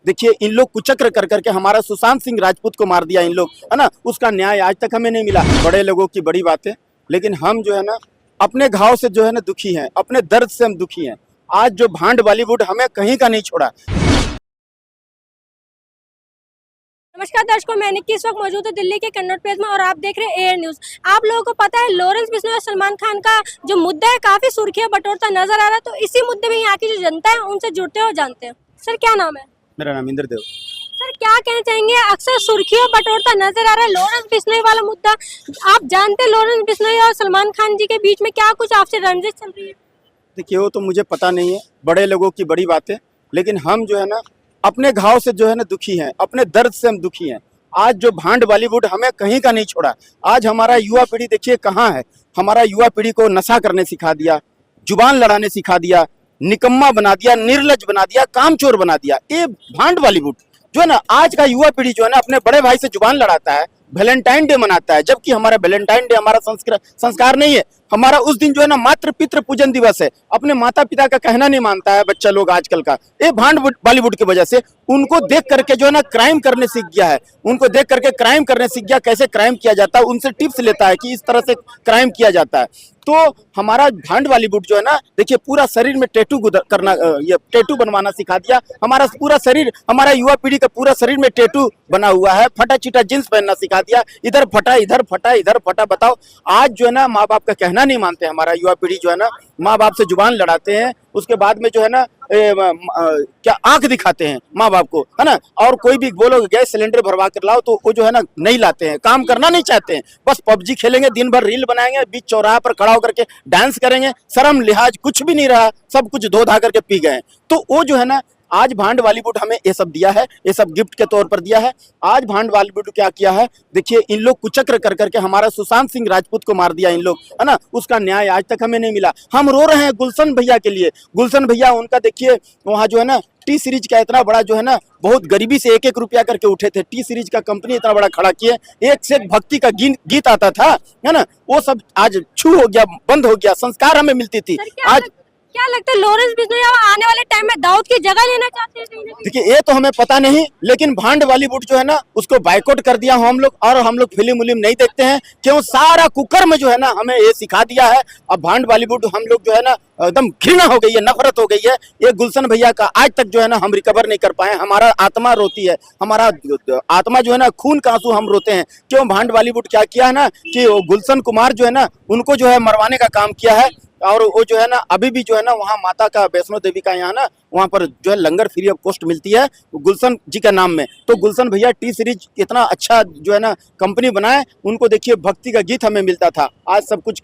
देखिए इन लोग कुचक्र कर करके हमारा सुशांत सिंह राजपूत को मार दिया इन लोग, है ना। उसका न्याय आज तक हमें नहीं मिला। बड़े लोगों की बड़ी बातें, लेकिन हम जो है ना अपने घाव से जो है ना दुखी हैं, अपने दर्द से हम दुखी हैं। आज जो भांड बॉलीवुड हमें कहीं का नहीं छोड़ा। नमस्कार दर्शकों, मैं निक्की इस वक्त मौजूद हूँ दिल्ली के कन्नौज प्लेस में और आप देख रहे हैं एयर न्यूज। आप लोगों को पता है लॉरेंस बिश्नोई और सलमान खान का जो मुद्दा है काफी सुर्खियां बटोरता नजर आ रहा है, तो इसी मुद्दे में यहाँ की जो जनता है उनसे जुड़ते हो जानते हैं। सर क्या नाम है? मेरा नाम इंद्रदेव। सर क्या कहना चाहेंगे, अक्सर सुर्खियां बटोरता नजर आ रहा है लॉरेंस बिश्नोई वाला मुद्दा। आप जानते हैं लॉरेंस बिश्नोई और सलमान खान जी के बीच में क्या कुछ आपसे रंजिश चल रही है? देखिए वो तो मुझे पता नहीं है, बड़े लोगों की बड़ी बातें, लेकिन हम जो है ना अपने घाव से जो है ना दुखी हैं, अपने दर्द से हम दुखी हैं। आज जो भांड बॉलीवुड हमें कहीं का नहीं छोड़ा। आज हमारा युवा पीढ़ी देखिए कहाँ है। हमारा युवा पीढ़ी को नशा करने सिखा दिया, जुबान लड़ाने सिखा दिया, निकम्मा बना दिया, निर्लज बना दिया, कामचोर बना दिया। ये भांड बॉलीवुड जो है ना आज का युवा पीढ़ी जो है ना अपने बड़े भाई से जुबान लड़ाता है, वैलेंटाइन डे मनाता है, जबकि हमारा वैलेंटाइन डे हमारा संस्कार नहीं है। हमारा उस दिन जो है ना मातृ पितृ पूजन दिवस है। अपने माता पिता का कहना नहीं मानता है बच्चा लोग आजकल का। ये भांड बॉलीवुड की वजह से उनको देख करके जो है ना क्राइम करने सीख गया है। उनको देख करके क्राइम करने सीख गया, कैसे क्राइम किया जाता है उनसे टिप्स लेता है कि इस तरह से क्राइम किया जाता है। तो हमारा भांड बॉलीवुड जो है ना देखिए पूरा शरीर में टैटू करना, ये टैटू बनवाना सिखा दिया। हमारा पूरा शरीर, हमारा युवा पीढ़ी का पूरा शरीर में टैटू बना हुआ है। फटा चिटा जींस पहनना सिखा दिया, इधर फटा इधर फटा इधर फटा। बताओ आज जो है ना माँ बाप का कहना नहीं मानते। हमारा युवा पीढ़ी जो है ना माँ बाप से जुबान लड़ाते हैं, उसके बाद में जो है ना क्या आंख दिखाते हैं माँ बाप को, है ना। और कोई भी बोलो गैस सिलेंडर भरवा कर लाओ तो वो जो है ना नहीं लाते हैं, काम करना नहीं चाहते हैं। बस पबजी खेलेंगे, दिन भर रील बनाएंगे, बीच चौराहा पर खड़ा होकर के डांस करेंगे। शर्म लिहाज कुछ भी नहीं रहा, सब कुछ धो धा करके पी गए। तो वो जो है ना आज भांड बॉलीवुड हमें ये सब दिया है, ये सब गिफ्ट के तौर पर दिया है। आज भांड बॉलीवुड क्या किया है, देखिए इन लोग कुचक्र कर करके हमारा सुशांत सिंह राजपूत को मार दिया इन लोग, है ना। उसका न्याय आज तक हमें नहीं मिला। हम रो रहे हैं गुलशन भैया के लिए। गुलशन भैया उनका देखिए वहाँ जो है ना टी सीरीज का इतना बड़ा जो है ना बहुत गरीबी से एक एक रुपया करके उठे थे। टी सीरीज का कंपनी इतना बड़ा खड़ा किए, एक से एक भक्ति का गीत आता था, है ना। वो सब आज छू हो गया, बंद हो गया। संस्कार हमें मिलती थी। आज क्या लगता है लॉरेंस बिश्नोई आने वाले टाइम में दाऊद की जगह लेना चाहते हैं? देखिए ये तो हमें पता नहीं, लेकिन भांड बॉलीवुड जो है ना उसको बाइकआउट कर दिया हम लोग। और हम लोग फिल्म उलिम नहीं देखते हैं, क्यों सारा कुकर में जो है ना हमें ये सिखा दिया है। अब भांड बॉलीवुड हम लोग जो है ना एकदम घृणा हो गई है, नफरत हो गई है। ये गुलशन भैया का आज तक जो है ना हम रिकवर नहीं कर पाए। हमारा आत्मा रोती है, हमारा आत्मा जो है ना खून का आंसू हम रोते हैं। क्यों भांड बॉलीवुड क्या किया है ना कि गुलशन कुमार जो है ना उनको जो है मरवाने का काम किया है। और वो जो है ना अभी भी जो है ना वहाँ माता का वैष्णो देवी का यहाँ ना वहाँ पर जो है लंगर फ्री ऑफ कॉस्ट मिलती है गुलशन जी के नाम में। तो गुलशन भैया टी सीरीज इतना अच्छा जो है ना कंपनी बनाए, उनको देखिए भक्ति का गीत हमें मिलता था। आज सब कुछ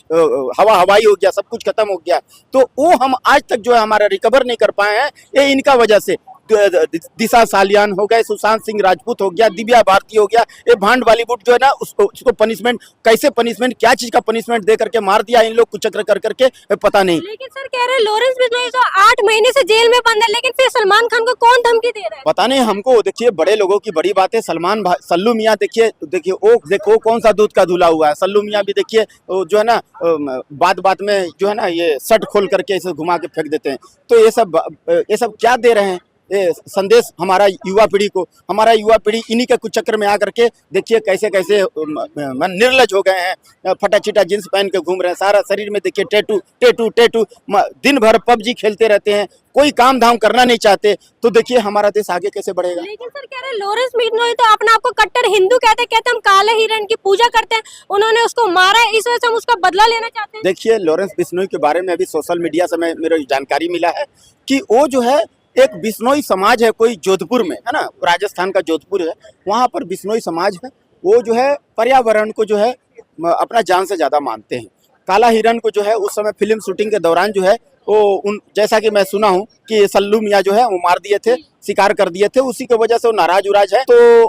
हवाई हो गया, सब कुछ खत्म हो गया। तो वो हम आज तक जो है हमारा रिकवर नहीं कर पाए हैं, ये इनका वजह से। दिशा सालियान हो गए, सुशांत सिंह राजपूत हो गया, दिव्या भारती हो गया। ये भांड बॉलीवुड जो है ना उसको पनिशमेंट, कैसे पनिशमेंट, क्या चीज का पनिशमेंट दे करके मार दिया इन लोग कुचक्र कर करके, पता नहीं। लेकिन सर कह रहे हैं लॉरेंस बिश्नोई तो 8 महीने से जेल में बंद है, लेकिन फिर सलमान खान को कौन धमकी दे रहा है? पता नहीं हमको। देखिए बड़े लोगों की बड़ी बात है। सल्लू मियाँ देखिए वो देखो कौन सा दूध का धुला हुआ है। सल्लू मियाँ भी देखिए जो है ना बात बात में जो है ना ये शर्ट खोल करके इसे घुमा के फेंक देते हैं। तो ये सब क्या दे रहे हैं ये संदेश हमारा युवा पीढ़ी को। हमारा युवा पीढ़ी इन्हीं के कुछ चक्कर में आकर के देखिए कैसे कैसे निर्लज हो गए हैं। फटा चिटा जींस पहन के घूम रहे हैं, सारा शरीर में देखिए टैटू टैटू टैटू। दिन भर पबजी खेलते रहते हैं, कोई काम धाम करना नहीं चाहते। तो देखिए हमारा देश आगे कैसे बढ़ेगा। लेकिन सर कह रहे हैं लॉरेंस बिश्नोई तो अपने आप को कट्टर हिंदू कहते हम काले हिरण की पूजा करते हैं, उन्होंने उसको मारा है, इस वजह से हम उसका बदला लेना चाहते हैं। देखिए लॉरेंस बिश्नोई के बारे में अभी सोशल मीडिया से मेरे जानकारी मिला है कि वो जो है एक बिश्नोई समाज है कोई जोधपुर में, है ना, राजस्थान का जोधपुर है, वहाँ पर बिश्नोई समाज है। वो जो है पर्यावरण को जो है अपना जान से ज्यादा मानते हैं। काला हिरण को जो है उस समय फिल्म शूटिंग के दौरान जो है वो जैसा कि मैं सुना हूँ कि सल्लू मियाँ जो है वो मार दिए थे, शिकार कर दिए थे। उसी की वजह से वो नाराज उराज है। तो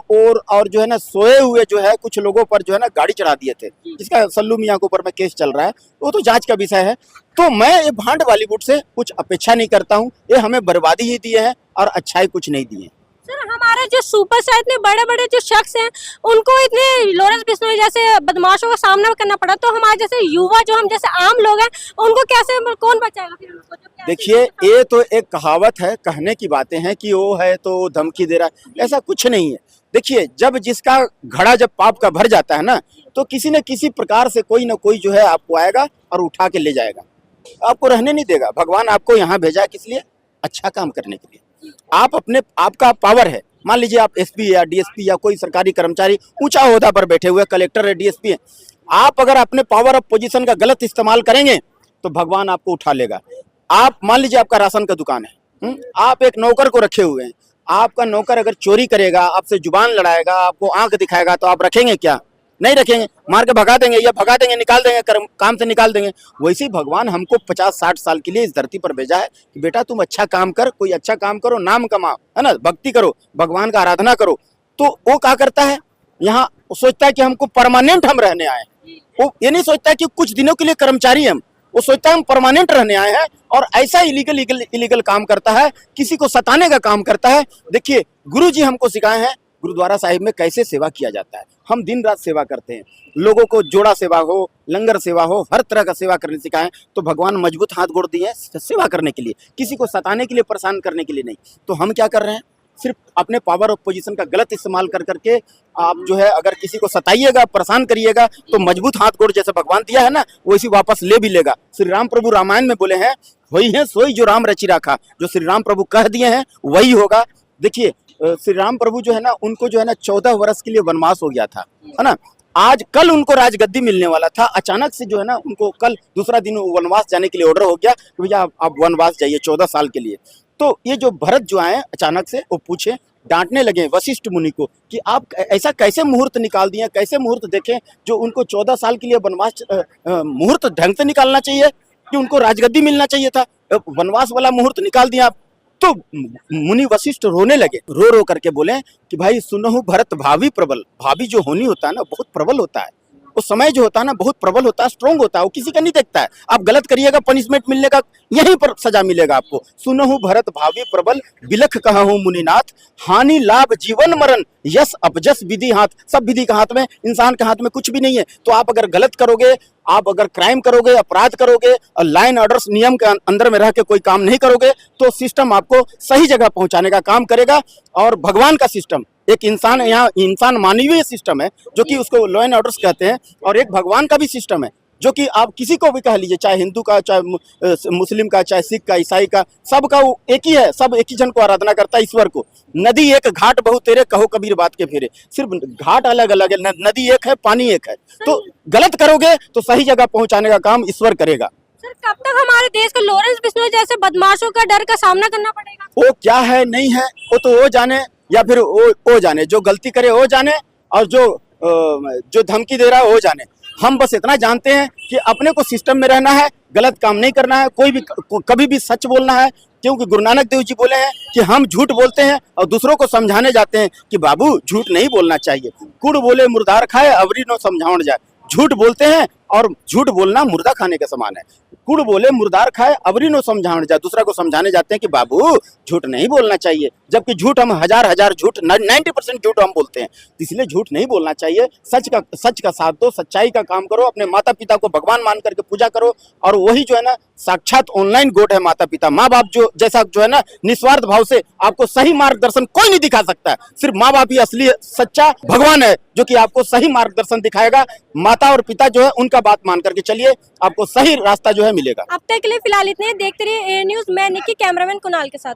और जो है ना सोए हुए जो है कुछ लोगों पर जो है ना गाड़ी चढ़ा दिए थे, जिसका सल्लू मियाँ के ऊपर में केस चल रहा है। वो तो जांच का विषय है। तो मैं ये भांड बॉलीवुड से कुछ अपेक्षा नहीं करता हूँ। ये हमें बर्बादी ही दिए हैं और अच्छाई कुछ नहीं दिए। सर हमारे जो सुपरस्टार इतने बड़े बड़े जो शख्स हैं उनको इतने लॉरेंस बिश्नोई जैसे बदमाशों का सामना करना पड़ा, तो हमारे जैसे युवा जो हम जैसे आम लोग हैं उनको कैसे कौन बचाएगा फिर उनको जो क्या देखिए, ये तो एक कहावत है, कहने की बातें हैं कि वो है तो धमकी दे रहा है, ऐसा कुछ नहीं है। देखिए, जब जिसका घड़ा जब पाप का भर जाता है ना, तो किसी न किसी प्रकार से कोई ना कोई जो है आपको आएगा और उठा के ले जाएगा, आपको रहने नहीं देगा। भगवान आपको यहाँ भेजा है किस लिए? अच्छा काम करने के लिए। आप अपने आपका पावर है, मान लीजिए आप एसपी या डीएसपी या कोई सरकारी कर्मचारी ऊंचा ओहदा पर बैठे हुए, कलेक्टर है, डीएसपी है, आप अगर अपने पावर ऑफ पोजीशन का गलत इस्तेमाल करेंगे तो भगवान आपको उठा लेगा। आप मान लीजिए आपका राशन का दुकान है, आप एक नौकर को रखे हुए हैं, आपका नौकर अगर चोरी करेगा, आपसे जुबान लड़ाएगा, आपको आंख दिखाएगा, तो आप रखेंगे क्या? नहीं रखेंगे, मार के भगा देंगे, या भगा देंगे, निकाल देंगे, काम से निकाल देंगे। वैसे ही भगवान हमको 50-60 साल के लिए इस धरती पर भेजा है कि बेटा तुम अच्छा काम कर, कोई अच्छा काम करो, नाम कमाओ, है ना, भक्ति करो, भगवान का आराधना करो। तो वो क्या करता है, यहाँ सोचता है कि हमको परमानेंट हम रहने आए, वो ये नहीं सोचता कि कुछ दिनों के लिए कर्मचारी हम, वो सोचता है हम परमानेंट रहने आए हैं, और ऐसा इलीगल काम करता है, किसी को सताने का काम करता है। देखिए, गुरु जी हमको सिखाए हैं गुरुद्वारा साहिब में कैसे सेवा किया जाता है। हम दिन रात सेवा करते हैं, लोगों को जोड़ा सेवा हो, लंगर सेवा हो, हर तरह का सेवा करने सिखाए। तो भगवान मजबूत हाथ गोड़ दिए हैं सेवा करने के लिए, किसी को सताने के लिए, परेशान करने के लिए नहीं। तो हम क्या कर रहे हैं, सिर्फ अपने पावर ऑफ पोजीशन का गलत इस्तेमाल कर करके आप जो है अगर किसी को सताइएगा, परेशान करिएगा, तो मजबूत हाथ गोड़ जैसे भगवान दिया है ना, वैसी वापस ले भी लेगा। श्री राम प्रभु रामायण में बोले हैं, वही है सोई जो राम रचि राखा, जो श्री राम प्रभु कह दिए हैं वही होगा। देखिए, श्री राम प्रभु जो है ना, उनको जो है ना 14 वर्ष के लिए वनवास हो गया था, है ना। आज कल उनको राजगद्दी मिलने वाला था, अचानक से जो है ना उनको कल दूसरा दिन वनवास जाने के लिए ऑर्डर हो गया कि भैया आप वनवास जाइए 14 साल के लिए। तो ये जो भरत जो आए अचानक से, वो पूछे, डांटने लगे वशिष्ठ मुनि को कि आप ऐसा कैसे मुहूर्त निकाल दिए, कैसे मुहूर्त देखें जो उनको 14 साल के लिए वनवास, मुहूर्त ढंग से निकालना चाहिए कि उनको राजगद्दी मिलना चाहिए था, वनवास वाला मुहूर्त निकाल दिया आप। तो मुनि वशिष्ठ रोने लगे, रो रो करके बोले कि भाई सुनहु भरत भावी प्रबल। भावी जो होनी होता है ना, बहुत प्रबल होता है, वो समय जो होता है ना बहुत प्रबल होता है, स्ट्रॉन्ग होता है, वो किसी का नहीं देखता है। आप गलत करिएगा, पनिशमेंट मिलने का यहीं पर सजा मिलेगा आपको। सुनहु भरत भावी प्रबल, बिलख कहूँ मुनिनाथ, हानि लाभ जीवन मरण, यश अपजस विधि हाथ। सब विधि का हाथ में, इंसान के हाथ में कुछ भी नहीं है। तो आप अगर गलत करोगे, आप अगर क्राइम करोगे, अपराध करोगे, और लाइन ऑर्डर्स नियम के अंदर में रह के कोई काम नहीं करोगे, तो सिस्टम आपको सही जगह पहुंचाने का काम करेगा। और भगवान का सिस्टम, एक इंसान, यहाँ इंसान मानवीय सिस्टम है जो कि उसको लॉ एंड ऑर्डर्स कहते हैं, और एक भगवान का भी सिस्टम है जो कि आप किसी को भी कह लीजिए, चाहे हिंदू का, चाहे मुस्लिम का, चाहे सिख का, ईसाई का, सबका वो एक ही है। सब एक ही जन को आराधना करता है, ईश्वर को। नदी एक घाट बहु तेरे, कहो कबीर बात के फेरे। सिर्फ घाट अलग अलग है, नदी एक है, पानी एक है। तो गलत करोगे तो सही जगह पहुंचाने का काम ईश्वर करेगा। सर, कब तक हमारे देश को लॉरेंस बिश्नोई जैसे बदमाशों का डर का सामना करना पड़ेगा? वो क्या है नहीं है, वो तो वो जाने, या फिर वो जाने, जो गलती करे वो जाने, और जो धमकी दे रहा है वो जाने। हम बस इतना जानते हैं कि अपने को सिस्टम में रहना है, गलत काम नहीं करना है, कोई भी कभी भी सच बोलना है। क्योंकि गुरु नानक देव जी बोले हैं कि हम झूठ बोलते हैं और दूसरों को समझाने जाते हैं कि बाबू झूठ नहीं बोलना चाहिए। कूड़ बोले मुर्दार खाए, अवरी नो समझाउण जाए। झूठ बोलते हैं और झूठ बोलना मुर्दा खाने के समान है। कूड़ बोले मुर्दार खाए, अवरी नो समझाउण जाए। दूसरा को समझाने जाते हैं कि बाबू झूठ नहीं बोलना चाहिए, जबकि झूठ हम हजार झूठ, 90% झूठ हम बोलते हैं। इसलिए झूठ नहीं बोलना चाहिए। सच का साथ दो, सच्चाई का काम करो, अपने माता पिता को भगवान मान करके पूजा करो। और वही जो है ना साक्षात ऑनलाइन गोड है माता पिता, माँ बाप जो जैसा जो है ना निस्वार्थ भाव से आपको सही मार्गदर्शन कोई नहीं दिखा सकता है। सिर्फ माँ बाप ही असली सच्चा भगवान है जो कि आपको सही मार्गदर्शन दिखाएगा। माता और पिता जो है उनका बात मान करके चलिए, आपको सही रास्ता जो है मिलेगा। अब तक के लिए फिलहाल इतने, देखते रहिए एयर न्यूज। मैं निकी, कैमरामैन कुणाल के साथ।